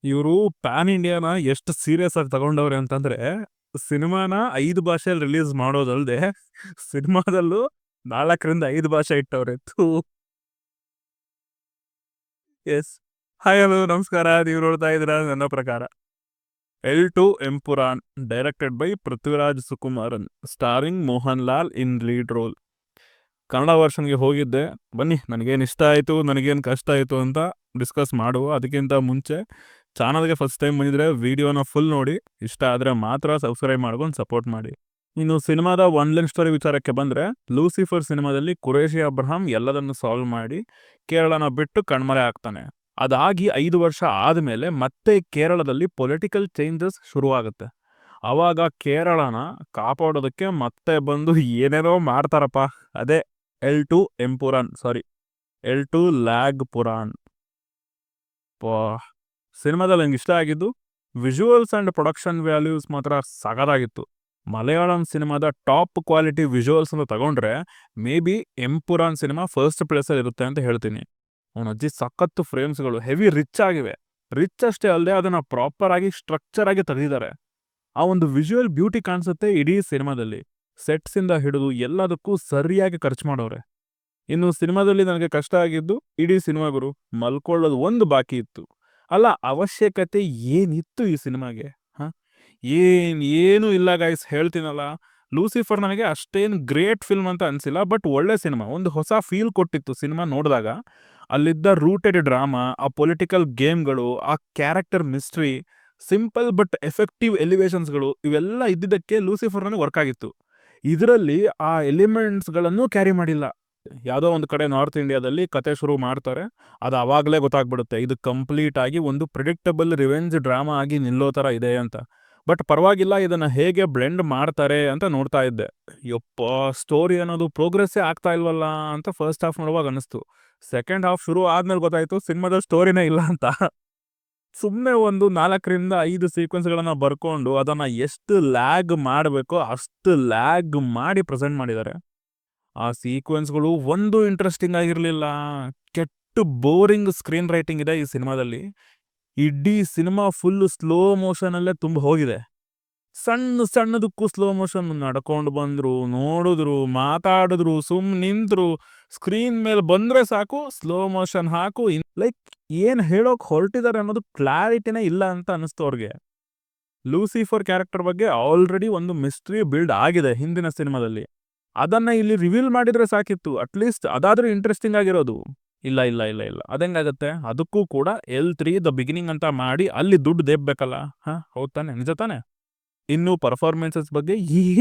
ಇವರು ಪ್ಯಾನ್ ಇಂಡಿಯಾನ ಎಷ್ಟು ಸೀರಿಯಸ್ ಆಗಿ ತಗೊಂಡವ್ರೆ ಅಂತಂದ್ರೆ ಸಿನಿಮಾನ 5 ಭಾಷೆಯಲ್ಲಿ ರಿಲೀಸ್ ಮಾಡೋದಲ್ದೆ ಸಿನಿಮಾದಲ್ಲೂ 4 ರಿಂದ 5 ಭಾಷೆ ಇಟ್ಟವ್ರೆ. ಎಸ್. ಹಾಯ್ ಹಲೋ ನಮಸ್ಕಾರ. ನೀವು ನೋಡ್ತಾ ಇದ್ದೀರಾ ನನ್ನ ಪ್ರಕಾರ L2 Empuraan, directed by Prithviraj Sukumaran, starring Mohan Lal in lead role. Kannada ವರ್ಷನ್ಗೆ ಹೋಗಿದ್ದೆ. ಬನ್ನಿ, ನನಗೇನು ಇಷ್ಟ ಆಯಿತು, ನನಗೇನು ಕಷ್ಟ ಆಯಿತು ಅಂತ ಡಿಸ್ಕಸ್ ಮಾಡುವ. ಅದಕ್ಕಿಂತ ಮುಂಚೆ ಚಾನಲ್ಗೆ ಫಸ್ಟ್ ಟೈಮ್ ಬಂದಿದ್ರೆ ವಿಡಿಯೋನ ಫುಲ್ ನೋಡಿ, ಇಷ್ಟ ಆದರೆ ಮಾತ್ರ ಸಬ್ಸ್ಕ್ರೈಬ್ ಮಾಡ್ಕೊಂಡು ಸಪೋರ್ಟ್ ಮಾಡಿ. ಇನ್ನು ಸಿನಿಮಾದ ಒನ್ ಲೈನ್ ಸ್ಟೋರಿ ವಿಚಾರಕ್ಕೆ ಬಂದರೆ, ಲೂಸಿಫರ್ ಸಿನಿಮಾದಲ್ಲಿ ಖುರೇಶಿ ಅಬ್ರಹಾಂ ಎಲ್ಲದನ್ನು ಸಾಲ್ವ್ ಮಾಡಿ ಕೇರಳನ ಬಿಟ್ಟು ಕಣ್ಮರೆ ಆಗ್ತಾನೆ. ಅದಾಗಿ 5 ವರ್ಷ ಆದಮೇಲೆ ಮತ್ತೆ ಕೇರಳದಲ್ಲಿ ಪೊಲಿಟಿಕಲ್ ಚೇಂಜಸ್ ಶುರುವಾಗುತ್ತೆ. ಅವಾಗ ಕೇರಳನ ಕಾಪಾಡೋದಕ್ಕೆ ಮತ್ತೆ ಬಂದು ಏನೇನೋ ಮಾಡ್ತಾರಪ್ಪ. ಅದೇ L2 ಎಂಪುರಾನ್, ಸಾರಿ L2 ಲ್ಯಾಗ್ ಪುರಾಣ್. ಸಿನಿಮಾದಲ್ಲಿ ನಂಗೆ ಇಷ್ಟ ಆಗಿದ್ದು ವಿಜುವಲ್ಸ್ ಆ್ಯಂಡ್ ಪ್ರೊಡಕ್ಷನ್ ವ್ಯಾಲ್ಯೂಸ್ ಮಾತ್ರ ಸಗದಾಗಿತ್ತು. ಮಲಯಾಳಂ ಸಿನಿಮಾದ ಟಾಪ್ ಕ್ವಾಲಿಟಿ ವಿಜುವಲ್ಸ್ ಅಂತ ತಗೊಂಡ್ರೆ ಮೇ ಬಿ ಎಂಪುರಾನ್ ಸಿನಿಮಾ ಫಸ್ಟ್ ಪ್ಲೇಸಲ್ಲಿ ಇರುತ್ತೆ ಅಂತ ಹೇಳ್ತೀನಿ. ಅವನಜ್ಜಿ ಸಖತ್ತು ಫ್ರೇಮ್ಸ್ಗಳು ಹೆವಿ ರಿಚ್ ಆಗಿವೆ. ರಿಚ್ ಅಷ್ಟೇ ಅಲ್ಲದೆ ಅದನ್ನು ಪ್ರಾಪರ್ ಆಗಿ ಸ್ಟ್ರಕ್ಚರ್ ಆಗಿ ತೆಗೆದಿದ್ದಾರೆ. ಆ ಒಂದು ವಿಜುವಲ್ ಬ್ಯೂಟಿ ಕಾಣಿಸುತ್ತೆ ಇಡೀ ಸಿನಿಮಾದಲ್ಲಿ. ಸೆಟ್ಸಿಂದ ಹಿಡಿದು ಎಲ್ಲದಕ್ಕೂ ಸರಿಯಾಗಿ ಖರ್ಚು ಮಾಡೋರೆ. ಇನ್ನು ಸಿನಿಮಾದಲ್ಲಿ ನನಗೆ ಕಷ್ಟ ಆಗಿದ್ದು ಇಡೀ ಸಿನಿಮಾ ಗುರು ಮಲ್ಕೊಳ್ಳೋದು ಒಂದು ಬಾಕಿ ಇತ್ತು. ಅಲ್ಲ, ಅವಶ್ಯಕತೆ ಏನಿತ್ತು ಈ ಸಿನಿಮಾಗೆ? ಏನು ಇಲ್ಲ ಗೈಸ್, ಹೇಳ್ತೀನಲ್ಲ. ಲೂಸಿಫರ್ ನನಗೆ ಅಷ್ಟೇನು ಗ್ರೇಟ್ ಫಿಲ್ಮ್ ಅಂತ ಅನಿಸಿಲ್ಲ, ಬಟ್ ಒಳ್ಳೆ ಸಿನಿಮಾ. ಒಂದು ಹೊಸ ಫೀಲ್ ಕೊಟ್ಟಿತ್ತು ಸಿನಿಮಾ ನೋಡಿದಾಗ. ಅಲ್ಲಿದ್ದ ರೂಟೆಡ್ ಡ್ರಾಮಾ, ಆ ಪೊಲಿಟಿಕಲ್ ಗೇಮ್ಗಳು, ಆ character mystery, simple but effective ಎಲಿವೇಶನ್ಸ್ಗಳು, ಇವೆಲ್ಲ ಇದ್ದಿದ್ದಕ್ಕೆ ಲೂಸಿಫರ್ ನನಗೆ ವರ್ಕ್ ಆಗಿತ್ತು. ಇದರಲ್ಲಿ ಆ ಎಲಿಮೆಂಟ್ಸ್ಗಳನ್ನು ಕ್ಯಾರಿ ಮಾಡಿಲ್ಲ. ಯಾವುದೋ ಒಂದು ಕಡೆ ನಾರ್ತ್ ಇಂಡಿಯಾದಲ್ಲಿ ಕತೆ ಶುರು ಮಾಡ್ತಾರೆ, ಅದು ಆವಾಗಲೇ ಗೊತ್ತಾಗ್ಬಿಡುತ್ತೆ ಇದು ಕಂಪ್ಲೀಟ್ ಆಗಿ ಒಂದು ಪ್ರಿಡಿಕ್ಟಬಲ್ ರಿವೆಂಜ್ ಡ್ರಾಮಾ ಆಗಿ ನಿಲ್ಲೋ ಥರ ಇದೆ ಅಂತ. ಬಟ್ ಪರವಾಗಿಲ್ಲ, ಇದನ್ನು ಹೇಗೆ ಬ್ಲೆಂಡ್ ಮಾಡ್ತಾರೆ ಅಂತ ನೋಡ್ತಾ ಇದ್ದೆ. ಯಪ್ಪ, ಸ್ಟೋರಿ ಅನ್ನೋದು ಪ್ರೋಗ್ರೆಸ್ಸೇ ಆಗ್ತಾ ಇಲ್ವಲ್ಲ ಅಂತ ಫಸ್ಟ್ ಹಾಫ್ ನೋಡುವಾಗ ಅನ್ನಿಸ್ತು. ಸೆಕೆಂಡ್ ಹಾಫ್ ಶುರು ಆದ್ಮೇಲೆ ಗೊತ್ತಾಯ್ತು ಸಿನಿಮಾದ ಸ್ಟೋರಿನೇ ಇಲ್ಲ ಅಂತ. ಸುಮ್ಮನೆ ಒಂದು 4 ರಿಂದ 5 ಸೀಕ್ವೆನ್ಸ್ಗಳನ್ನು ಬರ್ಕೊಂಡು ಅದನ್ನು ಎಷ್ಟು ಲ್ಯಾಗ್ ಮಾಡಬೇಕೋ ಅಷ್ಟು ಲ್ಯಾಗ್ ಮಾಡಿ ಪ್ರೆಸೆಂಟ್ ಮಾಡಿದ್ದಾರೆ. ಆ ಸೀಕ್ವೆನ್ಸ್ಗಳು ಒಂದು ಇಂಟ್ರೆಸ್ಟಿಂಗ್ ಆಗಿರಲಿಲ್ಲ. ಕೆಟ್ಟು ಬೋರಿಂಗ್ ಸ್ಕ್ರೀನ್ ರೈಟಿಂಗ್ ಇದೆ ಈ ಸಿನಿಮಾದಲ್ಲಿ. ಇಡೀ ಸಿನಿಮಾ ಫುಲ್ ಸ್ಲೋ ಮೋಷನಲ್ಲೇ ತುಂಬ ಹೋಗಿದೆ. ಸಣ್ಣದಕ್ಕೂ ಸ್ಲೋ ಮೋಷನ್. ನಡ್ಕೊಂಡು ಬಂದ್ರು, ನೋಡಿದ್ರು, ಮಾತಾಡಿದ್ರು, ನಿಂತರು, ಸ್ಕ್ರೀನ್ ಮೇಲೆ ಬಂದ್ರೆ ಸಾಕು ಸ್ಲೋ ಮೋಷನ್ ಹಾಕು. ಲೈಕ್ ಏನು ಹೇಳೋಕೆ ಹೊರಟಿದ್ದಾರೆ ಅನ್ನೋದು ಕ್ಲಾರಿಟಿನೇ ಇಲ್ಲ ಅಂತ ಅನಿಸ್ತು ಅವ್ರಿಗೆ. ಲೂಸಿಫರ್ ಕ್ಯಾರೆಕ್ಟರ್ ಬಗ್ಗೆ ಆಲ್ರೆಡಿ ಒಂದು ಮಿಸ್ಟ್ರಿ ಬಿಲ್ಡ್ ಆಗಿದೆ ಹಿಂದಿನ ಸಿನಿಮಾದಲ್ಲಿ. ಅದನ್ನ ಇಲ್ಲಿ ರಿವೀಲ್ ಮಾಡಿದ್ರೆ ಸಾಕಿತ್ತು, ಅಟ್ಲೀಸ್ಟ್ ಅದಾದ್ರೂ ಇಂಟ್ರೆಸ್ಟಿಂಗ್ ಆಗಿರೋದು. ಇಲ್ಲ ಇಲ್ಲ ಇಲ್ಲ ಇಲ್ಲ, ಅದೇಂಗಾಗತ್ತೆ? ಅದಕ್ಕೂ ಕೂಡ L3 ದ ಬಿಗಿನಿಂಗ್ ಅಂತ ಮಾಡಿ ಅಲ್ಲಿ ದುಡ್ಡು ದೇಬ್ಬೇಕಲ್ಲ. ಹೌದ್ ತಾನೆ, ನಿಜ ತಾನೆ? ಇನ್ನು ಪರ್ಫಾರ್ಮೆನ್ಸಸ್ ಬಗ್ಗೆ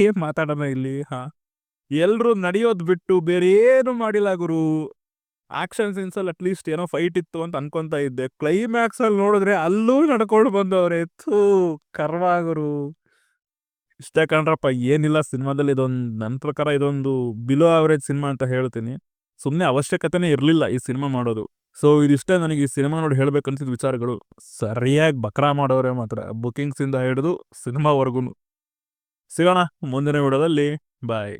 ಏನ್ ಮಾತಾಡೋಣ ಇಲ್ಲಿ. ಎಲ್ರು ನಡೆಯೋದ್ ಬಿಟ್ಟು ಬೇರೆ ಏನು ಮಾಡಿಲ್ಲ ಗುರು. ಆಕ್ಷನ್ ಸೀನ್ಸ್ ಅಲ್ಲಿ ಅಟ್ಲೀಸ್ಟ್ ಏನೋ ಫೈಟ್ ಇತ್ತು ಅಂತ ಅನ್ಕೊಂತ ಇದ್ದೆ. ಕ್ಲೈಮ್ಯಾಕ್ಸ್ ಅಲ್ಲಿ ನೋಡಿದ್ರೆ ಅಲ್ಲೂ ನಡ್ಕೊಂಡು ಬಂದವ್ರೆ. ಕರ್ವ ಗುರು. ಇಷ್ಟ ಕಣ್ರಪ್ಪ, ಏನಿಲ್ಲ ಸಿನಿಮಾದಲ್ಲಿ. ನನ್ನ ಪ್ರಕಾರ ಇದೊಂದು ಬಿಲೋ ಅವರೇಜ್ ಸಿನಿಮಾ ಅಂತ ಹೇಳ್ತೀನಿ. ಸುಮ್ಮನೆ ಅವಶ್ಯಕತೆನೇ ಇರಲಿಲ್ಲ ಈ ಸಿನಿಮಾ ಮಾಡೋದು. ಸೊ ಇದಿಷ್ಟೇ ನನಗೆ ಈ ಸಿನಿಮಾ ನೋಡಿ ಹೇಳ್ಬೇಕನ್ಸಿದ ವಿಚಾರಗಳು. ಸರಿಯಾಗಿ ಬಕ್ರಾ ಮಾಡೋರೆ ಮಾತ್ರ, ಬುಕಿಂಗ್ಸಿಂದ ಹಿಡಿದು ಸಿನಿಮಾವರೆಗೂ. ಸಿಗೋಣ ಮುಂದಿನ ವಿಡಿಯೋದಲ್ಲಿ. ಬಾಯ್.